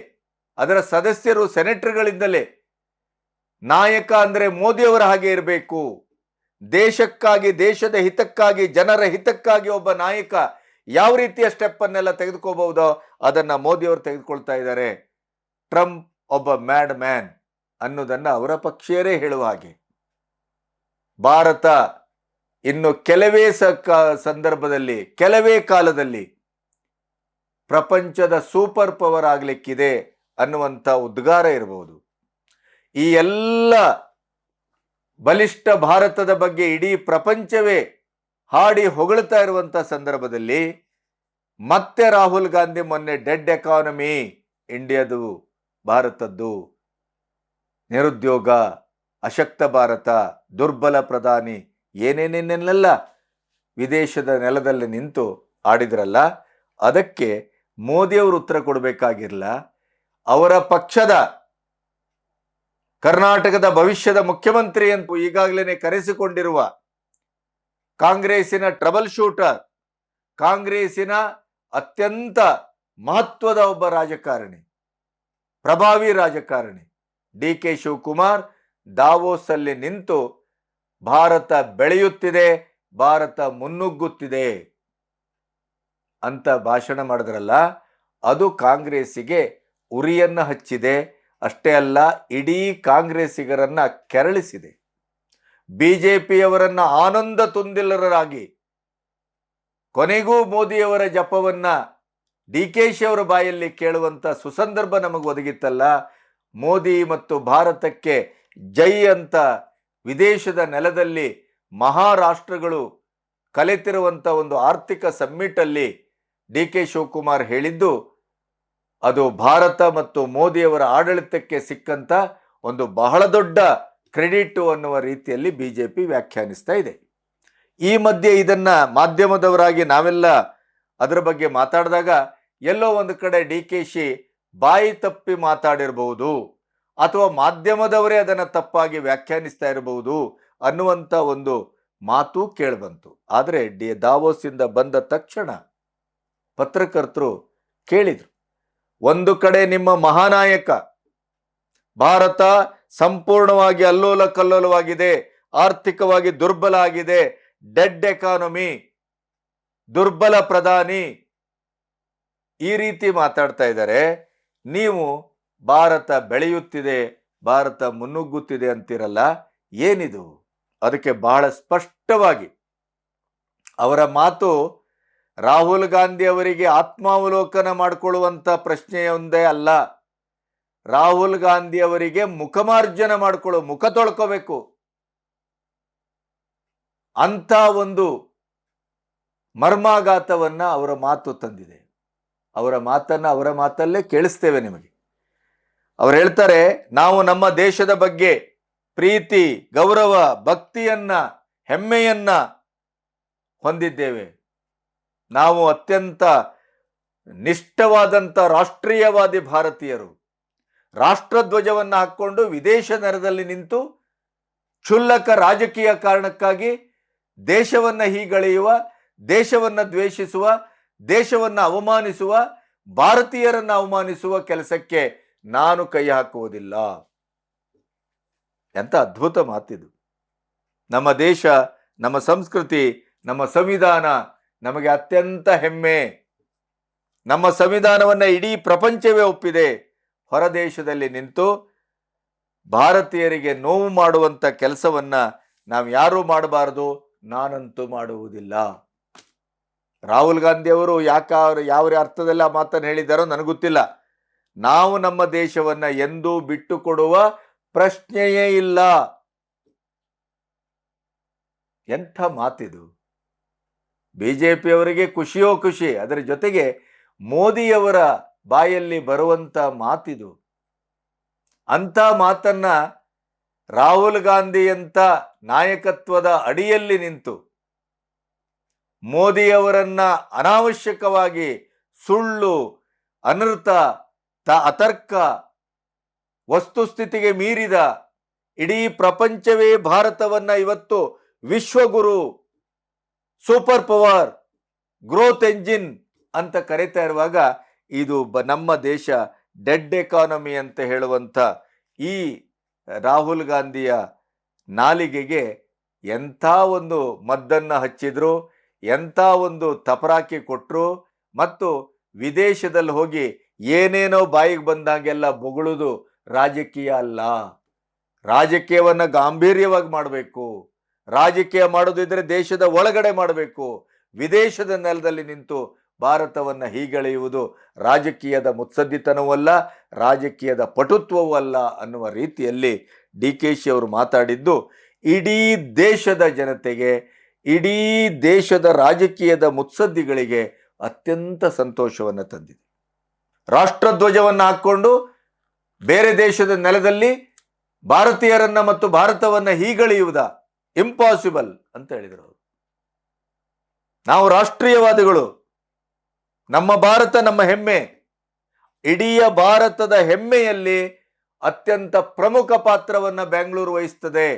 ಅದರ ಸದಸ್ಯರು ಸೆನೆಟರ್ಗಳಿಂದಲೇ ನಾಯಕ ಅಂದ್ರೆ ಮೋದಿಯವರ ಹಾಗೆ ಇರಬೇಕು, ದೇಶಕ್ಕಾಗಿ, ದೇಶದ ಹಿತಕ್ಕಾಗಿ, ಜನರ ಹಿತಕ್ಕಾಗಿ ಒಬ್ಬ ನಾಯಕ ಯಾವ ರೀತಿಯ ಸ್ಟೆಪ್ ಅನ್ನೆಲ್ಲ ತೆಗೆದುಕೋಬಹುದೋ ಅದನ್ನ ಮೋದಿಯವರು ತೆಗೆದುಕೊಳ್ತಾ ಇದ್ದಾರೆ. ಟ್ರಂಪ್ ಒಬ್ಬ ಮ್ಯಾಡ್ ಮ್ಯಾನ್ ಅನ್ನೋದನ್ನ ಅವರ ಪಕ್ಷೀಯರೇ ಹೇಳುವ ಹಾಗೆ. ಭಾರತ ಇನ್ನು ಕೆಲವೇ ಸಂದರ್ಭದಲ್ಲಿ, ಕೆಲವೇ ಕಾಲದಲ್ಲಿ ಪ್ರಪಂಚದ ಸೂಪರ್ ಪವರ್ ಆಗ್ಲಿಕ್ಕಿದೆ ಅನ್ನುವಂಥ ಉದ್ಗಾರ ಇರಬಹುದು. ಈ ಎಲ್ಲ ಬಲಿಷ್ಠ ಭಾರತದ ಬಗ್ಗೆ ಇಡೀ ಪ್ರಪಂಚವೇ ಹಾಡಿ ಹೊಗಳ್ತಾ ಇರುವಂತ ಸಂದರ್ಭದಲ್ಲಿ ಮತ್ತೆ ರಾಹುಲ್ ಗಾಂಧಿ ಮೊನ್ನೆ ಡೆಡ್ ಎಕಾನಮಿ ಇಂಡಿಯಾದು, ಭಾರತದ್ದು, ನಿರುದ್ಯೋಗ, ಅಶಕ್ತ ಭಾರತ, ದುರ್ಬಲ ಪ್ರಧಾನಿ, ಏನೇನೇನೆಲ್ಲ ವಿದೇಶದ ನೆಲದಲ್ಲಿ ನಿಂತು ಆಡಿದ್ರಲ್ಲ, ಅದಕ್ಕೆ ಮೋದಿಯವರು ಉತ್ತರ ಕೊಡಬೇಕಾಗಿರಲ್ಲ. ಅವರ ಪಕ್ಷದ ಕರ್ನಾಟಕದ ಭವಿಷ್ಯದ ಮುಖ್ಯಮಂತ್ರಿ ಅಂತ ಈಗಾಗಲೇ ಕರೆಸಿಕೊಂಡಿರುವ ಕಾಂಗ್ರೆಸ್ಸಿನ ಟ್ರಬಲ್ ಶೂಟರ್, ಕಾಂಗ್ರೆಸ್ಸಿನ ಅತ್ಯಂತ ಮಹತ್ವದ ಒಬ್ಬ ರಾಜಕಾರಣಿ, ಪ್ರಭಾವಿ ರಾಜಕಾರಣಿ DK ಶಿವಕುಮಾರ್ ದಾವೋಸ್ ಅಲ್ಲಿ ನಿಂತು ಭಾರತ ಬೆಳೆಯುತ್ತಿದೆ, ಭಾರತ ಮುನ್ನುಗ್ಗುತ್ತಿದೆ ಅಂತ ಭಾಷಣ ಮಾಡಿದ್ರಲ್ಲ, ಅದು ಕಾಂಗ್ರೆಸ್ಸಿಗೆ ಉರಿಯನ್ನ ಹಚ್ಚಿದೆ. ಅಷ್ಟೇ ಅಲ್ಲ, ಇಡೀ ಕಾಂಗ್ರೆಸ್ಸಿಗರನ್ನ ಕೆರಳಿಸಿದೆ. ಬಿಜೆಪಿಯವರನ್ನ ಆನಂದ ತುಂದಿಲ್ಲರಾಗಿ ಕೊನೆಗೂ ಮೋದಿಯವರ ಜಪವನ್ನ DK ಅವರ ಬಾಯಲ್ಲಿ ಕೇಳುವಂತ ಸುಸಂದರ್ಭ ನಮಗೆ ಒದಗಿತ್ತಲ್ಲ. ಮೋದಿ ಮತ್ತು ಭಾರತಕ್ಕೆ ಜೈ ಅಂತ ವಿದೇಶದ ನೆಲದಲ್ಲಿ ಮಹಾರಾಷ್ಟ್ರಗಳು ಕಲೆತಿರುವಂತ ಒಂದು ಆರ್ಥಿಕ ಸಮ್ಮಿಟ್ ಅಲ್ಲಿ DK ಶಿವಕುಮಾರ್ ಹೇಳಿದ್ದು, ಅದು ಭಾರತ ಮತ್ತು ಮೋದಿಯವರ ಆಡಳಿತಕ್ಕೆ ಸಿಕ್ಕಂತ ಒಂದು ಬಹಳ ದೊಡ್ಡ ಕ್ರೆಡಿಟ್ ಅನ್ನುವ ರೀತಿಯಲ್ಲಿ ಬಿಜೆಪಿ ವ್ಯಾಖ್ಯಾನಿಸ್ತಾ ಇದೆ. ಈ ಮಧ್ಯೆ ಇದನ್ನ ಮಾಧ್ಯಮದವರಾಗಿ ನಾವೆಲ್ಲ ಅದರ ಬಗ್ಗೆ ಮಾತಾಡಿದಾಗ ಎಲ್ಲೋ ಒಂದು ಕಡೆ DK ಬಾಯಿ ತಪ್ಪಿ ಮಾತಾಡಿರಬಹುದು ಅಥವಾ ಮಾಧ್ಯಮದವರೇ ಅದನ್ನ ತಪ್ಪಾಗಿ ವ್ಯಾಖ್ಯಾನಿಸ್ತಾ ಇರಬಹುದು ಅನ್ನುವಂತ ಒಂದು ಮಾತು ಕೇಳಿಬಂತು. ಆದರೆ ದಾವೋಸ್ ಇಂದ ಬಂದ ತಕ್ಷಣ ಪತ್ರಕರ್ತರು ಕೇಳಿದ್ರು, ಒಂದು ಕಡೆ ನಿಮ್ಮ ಮಹಾನಾಯಕ ಭಾರತ ಸಂಪೂರ್ಣವಾಗಿ ಅಲ್ಲೋಲ ಕಲ್ಲೋಲವಾಗಿದೆ, ಆರ್ಥಿಕವಾಗಿ ದುರ್ಬಲ ಆಗಿದೆ, ಡೆಡ್ ಎಕಾನಮಿ, ದುರ್ಬಲ ಪ್ರಧಾನಿ, ಈ ರೀತಿ ಮಾತಾಡ್ತಾ ಇದ್ದಾರೆ. ನೀವು ಭಾರತ ಬೆಳೆಯುತ್ತಿದೆ, ಭಾರತ ಮುನ್ನುಗ್ಗುತ್ತಿದೆ ಅಂತಿರಲ್ಲ, ಏನಿದು? ಅದಕ್ಕೆ ಬಹಳ ಸ್ಪಷ್ಟವಾಗಿ ಅವರ ಮಾತು ರಾಹುಲ್ ಗಾಂಧಿ ಅವರಿಗೆ ಆತ್ಮಾವಲೋಕನ ಮಾಡಿಕೊಳ್ಳುವಂತ ಪ್ರಶ್ನೆಯೊಂದೇ ಅಲ್ಲ. ರಾಹುಲ್ ಗಾಂಧಿ ಅವರಿಗೆ ಮುಖಮಾರ್ಜನ ಮಾಡಿಕೊಳ್ಳೋ, ಮುಖ ತೊಳ್ಕೋಬೇಕು ಅಂತ ಒಂದು ಮರ್ಮಾಘಾತವನ್ನ ಅವರ ಮಾತು ತಂದಿದೆ. ಅವರ ಮಾತನ್ನ ಅವರ ಮಾತಲ್ಲೇ ಕೇಳಿಸ್ತೇವೆ ನಿಮಗೆ. ಅವ್ರು ಹೇಳ್ತಾರೆ, ನಾವು ನಮ್ಮ ದೇಶದ ಬಗ್ಗೆ ಪ್ರೀತಿ, ಗೌರವ, ಭಕ್ತಿಯನ್ನ, ಹೆಮ್ಮೆಯನ್ನ ಹೊಂದಿದ್ದೇವೆ. ನಾವು ಅತ್ಯಂತ ನಿಷ್ಠವಾದಂಥ ರಾಷ್ಟ್ರೀಯವಾದಿ ಭಾರತೀಯರು. ರಾಷ್ಟ್ರಧ್ವಜವನ್ನು ಹಾಕ್ಕೊಂಡು ವಿದೇಶ ನೆಲದಲ್ಲಿ ನಿಂತು ಕ್ಷುಲ್ಲಕ ರಾಜಕೀಯ ಕಾರಣಕ್ಕಾಗಿ ದೇಶವನ್ನ ಹೀಗಳೆಯುವ, ದೇಶವನ್ನ ದ್ವೇಷಿಸುವ, ದೇಶವನ್ನ ಅವಮಾನಿಸುವ ಭಾರತೀಯರನ್ನು ಅವಮಾನಿಸುವ ಕೆಲಸಕ್ಕೆ ನಾನು ಕೈ ಹಾಕುವುದಿಲ್ಲ. ಎಂತ ಅದ್ಭುತ ಮಾತಿದು. ನಮ್ಮ ದೇಶ, ನಮ್ಮ ಸಂಸ್ಕೃತಿ, ನಮ್ಮ ಸಂವಿಧಾನ ನಮಗೆ ಅತ್ಯಂತ ಹೆಮ್ಮೆ. ನಮ್ಮ ಸಂವಿಧಾನವನ್ನು ಇಡೀ ಪ್ರಪಂಚವೇ ಒಪ್ಪಿದೆ. ಹೊರದೇಶದಲ್ಲಿ ನಿಂತು ಭಾರತೀಯರಿಗೆ ನೋವು ಮಾಡುವಂಥ ಕೆಲಸವನ್ನ ನಾವು ಯಾರೂ ಮಾಡಬಾರದು, ನಾನಂತೂ ಮಾಡುವುದಿಲ್ಲ. ರಾಹುಲ್ ಗಾಂಧಿ ಅವರು ಯಾವ ಅರ್ಥದಲ್ಲಿ ಆ ಮಾತನ್ನು ಹೇಳಿದ್ದಾರೋ ನನಗೆ ಗೊತ್ತಿಲ್ಲ. ನಾವು ನಮ್ಮ ದೇಶವನ್ನ ಎಂದೂ ಬಿಟ್ಟು ಕೊಡುವ ಪ್ರಶ್ನೆಯೇ ಇಲ್ಲ. ಎಂಥ ಮಾತಿದು. ಬಿಜೆಪಿಯವರಿಗೆ ಖುಷಿಯೋ ಖುಷಿ, ಅದರ ಜೊತೆಗೆ ಮೋದಿಯವರ ಬಾಯಲ್ಲಿ ಬರುವಂತ ಮಾತಿದು. ಅಂಥ ಮಾತನ್ನ ರಾಹುಲ್ ಗಾಂಧಿಯಂತ ನಾಯಕತ್ವದ ಅಡಿಯಲ್ಲಿ ನಿಂತು ಮೋದಿಯವರನ್ನ ಅನಾವಶ್ಯಕವಾಗಿ ಸುಳ್ಳು, ಅನರ್ಥ, ಅತರ್ಕ, ವಸ್ತುಸ್ಥಿತಿಗೆ ಮೀರಿದ, ಇಡೀ ಪ್ರಪಂಚವೇ ಭಾರತವನ್ನ ಇವತ್ತು ವಿಶ್ವಗುರು, ಸೂಪರ್ ಪವರ್, ಗ್ರೋತ್ ಎಂಜಿನ್ ಅಂತ ಕರೀತಾ ಇರುವಾಗ ಇದು ನಮ್ಮ ದೇಶ ಡೆಡ್ ಎಕಾನಮಿ ಅಂತ ಹೇಳುವಂಥ ಈ ರಾಹುಲ್ ಗಾಂಧಿಯ ನಾಲಿಗೆಗೆ ಎಂಥ ಒಂದು ಮದ್ದನ್ನು ಹಚ್ಚಿದ್ರು, ಎಂಥ ಒಂದು ತಪರಾಕಿ ಕೊಟ್ಟರು. ಮತ್ತು ವಿದೇಶದಲ್ಲಿ ಹೋಗಿ ಏನೇನೋ ಬಾಯಿಗೆ ಬಂದಾಗೆಲ್ಲ ಬೊಗಳುದು ರಾಜಕೀಯ ಅಲ್ಲ. ರಾಜಕೀಯವನ್ನು ಗಾಂಭೀರ್ಯವಾಗಿ ಮಾಡಬೇಕು. ರಾಜಕೀಯ ಮಾಡೋದಿದ್ರೆ ದೇಶದ ಒಳಗಡೆ ಮಾಡಬೇಕು. ವಿದೇಶದ ನೆಲದಲ್ಲಿ ನಿಂತು ಭಾರತವನ್ನು ಹೀಗೆಳೆಯುವುದು ರಾಜಕೀಯದ ಮುತ್ಸದ್ದಿತನವೂ ಅಲ್ಲ, ರಾಜಕೀಯದ ಪಟುತ್ವವೂ ಅಲ್ಲ ಅನ್ನುವ ರೀತಿಯಲ್ಲಿ DKಶಿ ಅವರು ಮಾತಾಡಿದ್ದು ಇಡೀ ದೇಶದ ಜನತೆಗೆ, ಇಡೀ ದೇಶದ ರಾಜಕೀಯದ ಮುತ್ಸದ್ದಿಗಳಿಗೆ ಅತ್ಯಂತ ಸಂತೋಷವನ್ನು ತಂದಿದೆ. ರಾಷ್ಟ್ರಧ್ವಜವನ್ನು ಹಾಕ್ಕೊಂಡು ಬೇರೆ ದೇಶದ ನೆಲದಲ್ಲಿ ಭಾರತೀಯರನ್ನ ಮತ್ತು ಭಾರತವನ್ನ ಹೀಗಳೆಯುವುದ ಇಂಪಾಸಿಬಲ್ ಅಂತ ಹೇಳಿದರು. ನಾವು ರಾಷ್ಟ್ರೀಯವಾದಿಗಳು, ನಮ್ಮ ಭಾರತ ನಮ್ಮ ಹೆಮ್ಮೆ. ಇಡೀ ಭಾರತದ ಹೆಮ್ಮೆಯಲ್ಲಿ ಅತ್ಯಂತ ಪ್ರಮುಖ ಪಾತ್ರವನ್ನ ಬೆಂಗಳೂರು ವಹಿಸ್ತದೆ.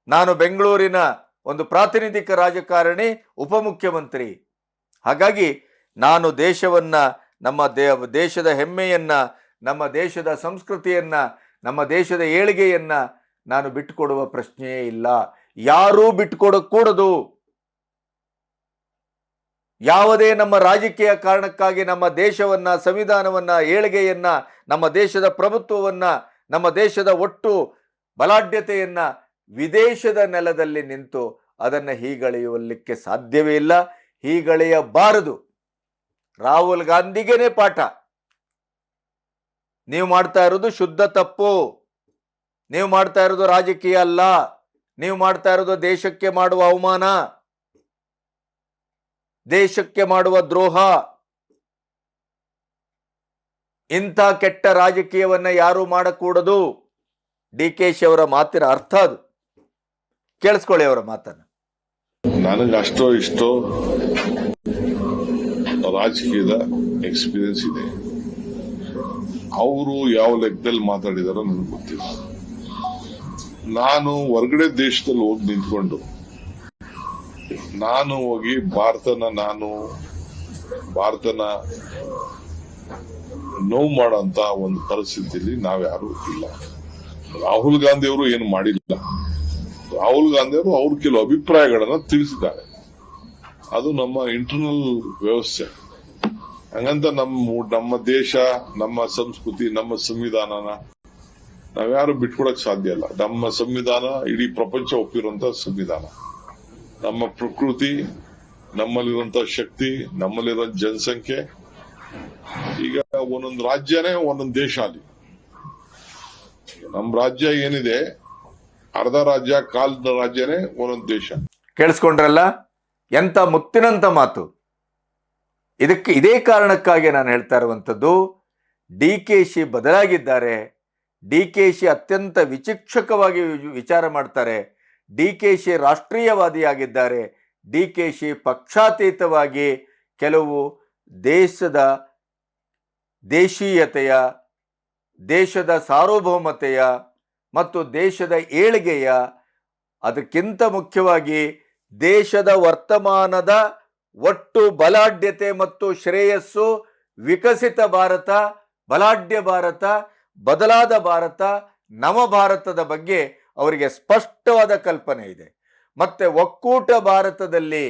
ನಾನು ಬೆಂಗಳೂರಿನ ಒಂದು ಪ್ರಾತಿನಿಧಿಕ ರಾಜಕಾರಣಿ, ಉಪಮುಖ್ಯಮಂತ್ರಿ. ಹಾಗಾಗಿ ನಾನು ದೇಶವನ್ನ, ನಮ್ಮ ದೇಶದ ಹೆಮ್ಮೆಯನ್ನ, ನಮ್ಮ ದೇಶದ ಸಂಸ್ಕೃತಿಯನ್ನ, ನಮ್ಮ ದೇಶದ ಏಳಿಗೆಯನ್ನ ನಾನು ಬಿಟ್ಟುಕೊಡುವ ಪ್ರಶ್ನೆಯೇ ಇಲ್ಲ. ಯಾರೂ ಬಿಟ್ಟುಕೊಡಕೂಡದು. ಯಾವುದೇ ನಮ್ಮ ರಾಜಕೀಯ ಕಾರಣಕ್ಕಾಗಿ ನಮ್ಮ ದೇಶವನ್ನ, ಸಂವಿಧಾನವನ್ನ, ಏಳಿಗೆಯನ್ನ, ನಮ್ಮ ದೇಶದ ಪ್ರಭುತ್ವವನ್ನ, ನಮ್ಮ ದೇಶದ ಒಟ್ಟು ಬಲಾಢ್ಯತೆಯನ್ನ ವಿದೇಶದ ನೆಲದಲ್ಲಿ ನಿಂತು ಅದನ್ನು ಹೀಗಳೆಯುವಲಿಕ್ಕೆ ಸಾಧ್ಯವೇ ಇಲ್ಲ, ಹೀಗಳೆಯಬಾರದು. ರಾಹುಲ್ ಗಾಂಧಿಗೇನೆ ಪಾಠ. ನೀವು ಮಾಡ್ತಾ ಇರೋದು ಶುದ್ಧ ತಪ್ಪು. ನೀವು ಮಾಡ್ತಾ ಇರೋದು ರಾಜಕೀಯ ಅಲ್ಲ. ನೀವು ಮಾಡ್ತಾ ಇರೋದು ದೇಶಕ್ಕೆ ಮಾಡುವ ಅವಮಾನ, ದೇಶಕ್ಕೆ ಮಾಡುವ ದ್ರೋಹ. ಇಂಥ ಕೆಟ್ಟ ರಾಜಕೀಯವನ್ನ ಯಾರು ಮಾಡಕೂಡದು. DKಶಿ ಅವರ ಮಾತಿನ ಅರ್ಥ ಅದು. ಕೇಳಿಸ್ಕೊಳ್ಳಿ ಅವರ ಮಾತನ್ನ. ನನಗೆ ಅಷ್ಟೋ ಇಷ್ಟೋ ರಾಜಕೀಯದ ಎಕ್ಸ್ಪೀರಿಯನ್ಸ್ ಇದೆ. ಅವರು ಯಾವ ಲೆಕ್ಕದಲ್ಲಿ ಮಾತಾಡಿದಾರೋ ನನಗೆ ಗೊತ್ತಿಲ್ಲ. ನಾನು ಹೊರಗಡೆ ದೇಶದಲ್ಲಿ ಹೋಗಿ ನಿಂತ್ಕೊಂಡು ನಾನು ಹೋಗಿ ಭಾರತನ ನೋವು ಮಾಡೋಂತ ಒಂದು ಪರಿಸ್ಥಿತಿಯಲ್ಲಿ ನಾವ್ಯಾರು ಇಲ್ಲ. ರಾಹುಲ್ ಗಾಂಧಿ ಅವರು ಏನು ಮಾಡಿಲ್ಲ. ರಾಹುಲ್ ಗಾಂಧಿ ಅವರು ಅವ್ರ ಕೆಲವು ಅಭಿಪ್ರಾಯಗಳನ್ನ ತಿಳಿಸಿದ್ದಾರೆ. ಅದು ನಮ್ಮ ಇಂಟರ್ನಲ್ ವ್ಯವಸ್ಥೆ. ಹಂಗಂತ ನಮ್ಮ ದೇಶ, ನಮ್ಮ ಸಂಸ್ಕೃತಿ, ನಮ್ಮ ಸಂವಿಧಾನನ ನಾವ್ಯಾರು ಬಿಟ್ಕೊಡಕ್ ಸಾಧ್ಯ ಇಲ್ಲ. ನಮ್ಮ ಸಂವಿಧಾನ ಇಡೀ ಪ್ರಪಂಚ ಒಪ್ಪಿರುವಂತ ಸಂವಿಧಾನ. ನಮ್ಮ ಪ್ರಕೃತಿ, ನಮ್ಮಲ್ಲಿರುವಂತ ಶಕ್ತಿ, ನಮ್ಮಲ್ಲಿರೋ ಜನಸಂಖ್ಯೆ. ಈಗ ಒಂದೊಂದು ರಾಜ್ಯನೇ ಒಂದೊಂದು ದೇಶ. ಅಲ್ಲಿ ನಮ್ಮ ರಾಜ್ಯ ಏನಿದೆ, ಅರ್ಧ ರಾಜ್ಯ, ಕಾಲದ ರಾಜ್ಯನೇ ಒಂದೊಂದು ದೇಶ. ಕೇಳಿಸ್ಕೊಂಡ್ರಲ್ಲ, ಎಂತ ಮುತ್ತಿನಂತ ಮಾತು. ಇದೇ ಕಾರಣಕ್ಕಾಗಿ ನಾನು ಹೇಳ್ತಾ ಇರುವಂಥದ್ದು, DKಶಿ ಬದಲಾಗಿದ್ದಾರೆ. DKಶಿ ಅತ್ಯಂತ ವಿಚಕ್ಷಕವಾಗಿ ವಿಚಾರ ಮಾಡ್ತಾರೆ. DKಶಿ ರಾಷ್ಟ್ರೀಯವಾದಿಯಾಗಿದ್ದಾರೆ. DKಶಿ ಪಕ್ಷಾತೀತವಾಗಿ ಕೆಲವು ದೇಶೀಯತೆಯ, ದೇಶದ ಸಾರ್ವಭೌಮತೆಯ ಮತ್ತು ದೇಶದ ಏಳಿಗೆಯ, ಅದಕ್ಕಿಂತ ಮುಖ್ಯವಾಗಿ ದೇಶದ ವರ್ತಮಾನದ ಒಟ್ಟು ಬಲಾಢ್ಯತೆ ಮತ್ತು ಶ್ರೇಯಸ್ಸು ವಿಕಸಿತ ಭಾರತ, ಬಲಾಢ್ಯ ಭಾರತ, ಬದಲಾದ ಭಾರತ, ನವ ಭಾರತದ ಬಗ್ಗೆ ಅವರಿಗೆ ಸ್ಪಷ್ಟವಾದ ಕಲ್ಪನೆ ಇದೆ. ಮತ್ತೆ ಒಕ್ಕೂಟ ಭಾರತದಲ್ಲಿ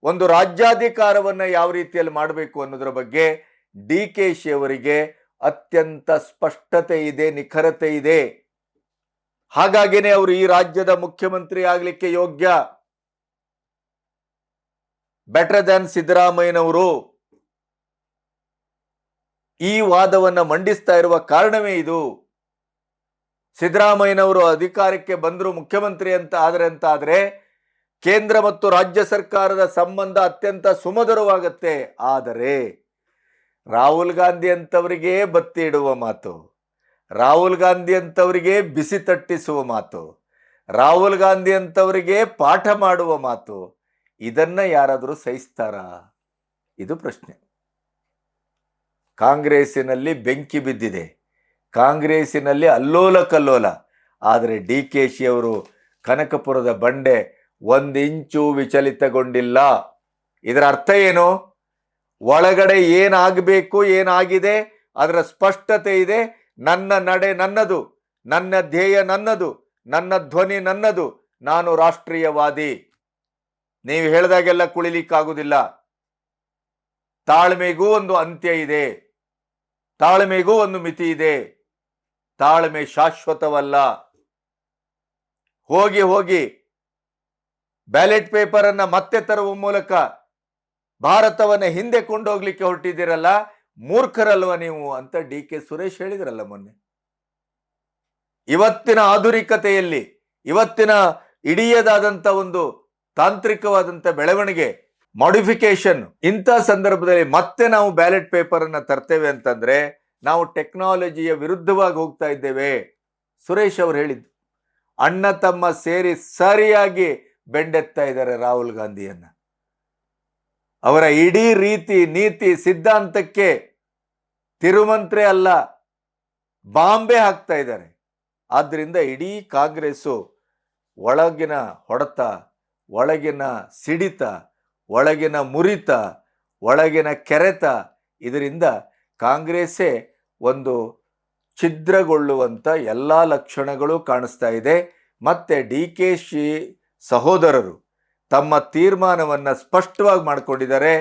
ಒಂದು ರಾಜ್ಯಾಧಿಕಾರವನ್ನ ಯಾವ ರೀತಿಯಲ್ಲಿ ಮಾಡಬೇಕು ಅನ್ನೋದ್ರ ಬಗ್ಗೆ ಡಿ ಕೆ ಶಿ ಅವರಿಗೆ ಅತ್ಯಂತ ಸ್ಪಷ್ಟತೆ ಇದೆ, ನಿಖರತೆ ಇದೆ. ಹಾಗಾಗಿನೇ ಅವರು ಈ ರಾಜ್ಯದ ಮುಖ್ಯಮಂತ್ರಿ ಆಗ್ಲಿಕ್ಕೆ ಯೋಗ್ಯ, ಬೆಟರ್ ದನ್ ಸಿದ್ದರಾಮಯ್ಯನವರು. ಈ ವಾದವನ್ನ ಮಂಡಿಸ್ತಾ ಇರುವ ಕಾರಣವೇ ಇದು. ಸಿದ್ದರಾಮಯ್ಯನವರು ಅಧಿಕಾರಕ್ಕೆ ಬಂದ್ರು, ಮುಖ್ಯಮಂತ್ರಿ ಆದ್ರೆ ಕೇಂದ್ರ ಮತ್ತು ರಾಜ್ಯ ಸರ್ಕಾರದ ಸಂಬಂಧ ಅತ್ಯಂತ ಸುಮಧುರವಾಗುತ್ತೆ. ಆದರೆ ರಾಹುಲ್ ಗಾಂಧಿ ಅಂತವರಿಗೆ ಬತ್ತಿ ಇಡುವ ಮಾತು, ರಾಹುಲ್ ಗಾಂಧಿ ಅಂತವರಿಗೆ ಬಿಸಿ ತಟ್ಟಿಸುವ ಮಾತು, ರಾಹುಲ್ ಗಾಂಧಿ ಅಂತವರಿಗೆ ಪಾಠ ಮಾಡುವ ಮಾತು, ಇದನ್ನ ಯಾರಾದರೂ ಸಹಿಸ್ತಾರಾ? ಇದು ಪ್ರಶ್ನೆ. ಕಾಂಗ್ರೆಸ್ಸಿನಲ್ಲಿ ಬೆಂಕಿ ಬಿದ್ದಿದೆ, ಕಾಂಗ್ರೆಸ್ಸಿನಲ್ಲಿ ಅಲ್ಲೋಲ ಕಲ್ಲೋಲ. ಆದರೆ ಡಿ ಕೆ ಶಿ ಅವರು ಕನಕಪುರದ ಬಂಡೆ 1 ಇಂಚು ವಿಚಲಿತಗೊಂಡಿಲ್ಲ. ಇದರ ಅರ್ಥ ಏನು? ಒಳಗಡೆ ಏನಾಗಬೇಕು, ಏನಾಗಿದೆ ಅದರ ಸ್ಪಷ್ಟತೆ ಇದೆ. ನನ್ನ ನಡೆ ನನ್ನದು, ನನ್ನ ಧ್ಯೇಯ ನನ್ನದು, ನನ್ನ ಧ್ವನಿ ನನ್ನದು, ನಾನು ರಾಷ್ಟ್ರೀಯವಾದಿ. ನೀವು ಹೇಳಿದಾಗೆಲ್ಲ ಕುಳಿಲಿಕ್ಕಾಗುವುದಿಲ್ಲ. ತಾಳ್ಮೆಗೂ ಒಂದು ಅಂತ್ಯ ಇದೆ, ತಾಳ್ಮೆಗೂ ಒಂದು ಮಿತಿ ಇದೆ. ತಾಳ್ಮೆ ಶಾಶ್ವತವಲ್ಲ. ಹೋಗಿ ಹೋಗಿ ಬ್ಯಾಲೆಟ್ ಪೇಪರ್ ಅನ್ನ ಮತ್ತೆ ತರುವ ಮೂಲಕ ಭಾರತವನ್ನ ಹಿಂದೆ ಕೊಂಡೋಗ್ಲಿಕ್ಕೆ ಹೊರಟಿದ್ದೀರಲ್ಲ, ಮೂರ್ಖರಲ್ವ ನೀವು ಅಂತ ಡಿ ಕೆ ಸುರೇಶ್ ಹೇಳಿದ್ರಲ್ಲ ಮೊನ್ನೆ. ಇವತ್ತಿನ ಆಧುನಿಕತೆಯಲ್ಲಿ, ಇವತ್ತಿನ ಇಡೀದಾದಂತ ಒಂದು ತಾಂತ್ರಿಕವಾದಂತ ಬೆಳವಣಿಗೆ, ಮಾಡಿಫಿಕೇಶನ್, ಇಂಥ ಸಂದರ್ಭದಲ್ಲಿ ಮತ್ತೆ ನಾವು ಬ್ಯಾಲೆಟ್ ಪೇಪರ್ ಅನ್ನ ತರ್ತೇವೆ ಅಂತಂದ್ರೆ ನಾವು ಟೆಕ್ನಾಲಜಿಯ ವಿರುದ್ಧವಾಗಿ ಹೋಗ್ತಾ ಇದ್ದೇವೆ. ಸುರೇಶ್ ಅವರು ಹೇಳಿದ್ದು. ಅಣ್ಣ ತಮ್ಮ ಸೇರಿ ಸರಿಯಾಗಿ ಬೆಂಡೆತ್ತಾ ಇದ್ದಾರೆ ರಾಹುಲ್ ಗಾಂಧಿಯನ್ನ. ಅವರ ಇಡೀ ರೀತಿ ನೀತಿ ಸಿದ್ಧಾಂತಕ್ಕೆ ತಿರುಮಂತ್ರೆ ಅಲ್ಲ, ಬಾಂಬೆ ಹಾಕ್ತಾ ಇದ್ದಾರೆ. ಆದ್ರಿಂದ ಇಡೀ ಕಾಂಗ್ರೆಸ್ಸು ಒಳಗಿನ ಹೊಡೆತ, ಒಳಗಿನ ಸಿಡಿತ, ಒಳಗಿನ ಮುರಿತ, ಒಳಗಿನ ಕೆರೆತ, ಇದರಿಂದ ಕಾಂಗ್ರೆಸ್ಸೇ ಒಂದು ಛಿದ್ರಗೊಳ್ಳುವಂತ ಎಲ್ಲ ಲಕ್ಷಣಗಳು ಕಾಣಿಸ್ತಾ ಇದೆ. ಮತ್ತೆ ಡಿ ಕೆ ಶಿ ಸಹೋದರರು ತಮ್ಮ ತೀರ್ಮಾನವನ್ನ ಸ್ಪಷ್ಟವಾಗಿ ಮಾಡಿಕೊಂಡಿದ್ದಾರೆ.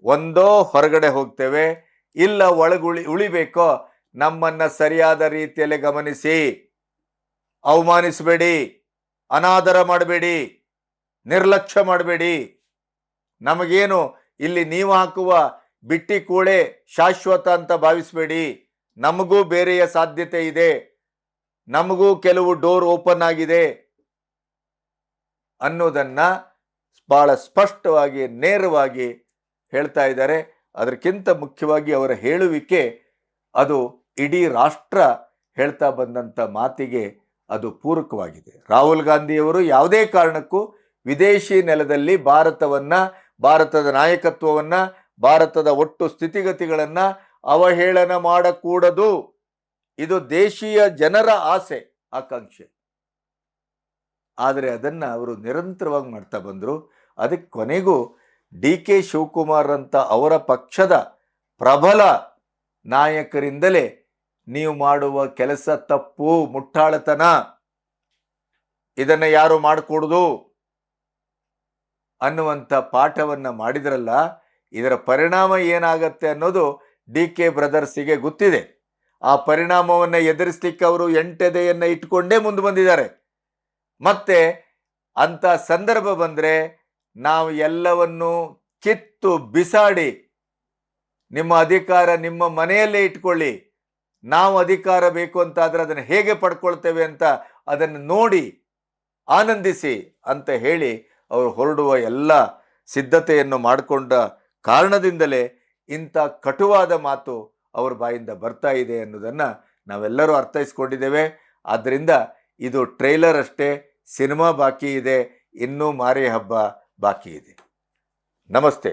ಒಂದೋ ಹೊರಗಡೆ ಹೋಗ್ತೇವೆ, ಇಲ್ಲ ಉಳಿಬೇಕೋ ನಮ್ಮನ್ನ ಸರಿಯಾದ ರೀತಿಯಲ್ಲಿ ಗಮನಿಸಿ, ಅವಮಾನಿಸಬೇಡಿ, ಅನಾದರ ಮಾಡಬೇಡಿ, ನಿರ್ಲಕ್ಷ್ಯ ಮಾಡಬೇಡಿ. ನಮಗೇನು ಇಲ್ಲಿ ನೀವು ಹಾಕುವ ಬಿಟ್ಟಿ ಕೂಳೆ ಶಾಶ್ವತ ಅಂತ ಭಾವಿಸಬೇಡಿ. ನಮಗೂ ಬೇರೆಯ ಸಾಧ್ಯತೆ ಇದೆ, ನಮಗೂ ಕೆಲವು ಡೋರ್ ಓಪನ್ ಆಗಿದೆ ಅನ್ನೋದನ್ನ ಬಹಳ ಸ್ಪಷ್ಟವಾಗಿ ನೇರವಾಗಿ ಹೇಳ್ತಾ ಇದ್ದಾರೆ. ಅದಕ್ಕಿಂತ ಮುಖ್ಯವಾಗಿ ಅವರ ಹೇಳುವಿಕೆ ಅದು ಇಡೀ ರಾಷ್ಟ್ರ ಹೇಳ್ತಾ ಬಂದಂತ ಮಾತಿಗೆ ಅದು ಪೂರಕವಾಗಿದೆ. ರಾಹುಲ್ ಗಾಂಧಿಯವರು ಯಾವುದೇ ಕಾರಣಕ್ಕೂ ವಿದೇಶಿ ನೆಲದಲ್ಲಿ ಭಾರತವನ್ನ, ಭಾರತದ ನಾಯಕತ್ವವನ್ನ, ಭಾರತದ ಒಟ್ಟು ಸ್ಥಿತಿಗತಿಗಳನ್ನ ಅವಹೇಳನ ಮಾಡಕೂಡದು. ಇದು ದೇಶೀಯ ಜನರ ಆಸೆ, ಆಕಾಂಕ್ಷೆ. ಆದರೆ ಅದನ್ನ ಅವರು ನಿರಂತರವಾಗಿ ಮಾಡ್ತಾ ಬಂದರು. ಅದಕ್ಕೆ ಕೊನೆಗೂ ಡಿ ಕೆ ಶಿವಕುಮಾರ್ ಅಂತ ಅವರ ಪಕ್ಷದ ಪ್ರಬಲ ನಾಯಕರಿಂದಲೇ ನೀವು ಮಾಡುವ ಕೆಲಸ ತಪ್ಪು, ಮುಟ್ಟಾಳತನ, ಇದನ್ನ ಯಾರು ಮಾಡಿಕೊಡುದು ಅನ್ನುವಂಥ ಪಾಠವನ್ನ ಮಾಡಿದ್ರಲ್ಲ. ಇದರ ಪರಿಣಾಮ ಏನಾಗತ್ತೆ ಅನ್ನೋದು ಡಿ ಕೆ ಬ್ರದರ್ಸಿಗೆ ಗೊತ್ತಿದೆ. ಆ ಪರಿಣಾಮವನ್ನು ಎದುರಿಸಲಿಕ್ಕೆ ಅವರು 8 ಎದೆಯನ್ನ ಇಟ್ಕೊಂಡೇ ಮುಂದೆ ಬಂದಿದ್ದಾರೆ. ಮತ್ತೆ ಅಂತ ಸಂದರ್ಭ ಬಂದ್ರೆ ನಾವು ಎಲ್ಲವನ್ನು ಕಿತ್ತು ಬಿಸಾಡಿ, ನಿಮ್ಮ ಅಧಿಕಾರ ನಿಮ್ಮ ಮನೆಯಲ್ಲೇ ಇಟ್ಕೊಳ್ಳಿ, ನಾವು ಅಧಿಕಾರ ಬೇಕು ಅಂತ ಆದ್ರೆ ಅದನ್ನು ಹೇಗೆ ಪಡ್ಕೊಳ್ತೇವೆ ಅಂತ ಅದನ್ನು ನೋಡಿ ಆನಂದಿಸಿ ಅಂತ ಹೇಳಿ ಅವರು ಹೊರಡುವ ಎಲ್ಲ ಸಿದ್ಧತೆಯನ್ನು ಮಾಡಿಕೊಂಡ ಕಾರಣದಿಂದಲೇ ಇಂಥ ಕಟುವಾದ ಮಾತು ಅವ್ರ ಬಾಯಿಂದ ಬರ್ತಾ ಇದೆ ಅನ್ನೋದನ್ನು ನಾವೆಲ್ಲರೂ ಅರ್ಥೈಸ್ಕೊಂಡಿದ್ದೇವೆ. ಆದ್ದರಿಂದ ಇದು ಟ್ರೈಲರ್ ಅಷ್ಟೇ, ಸಿನಿಮಾ ಬಾಕಿ ಇದೆ, ಇನ್ನೂ ಮಾರಿ ಹಬ್ಬ ಬಾಕಿ ಇದೆ. ನಮಸ್ತೆ.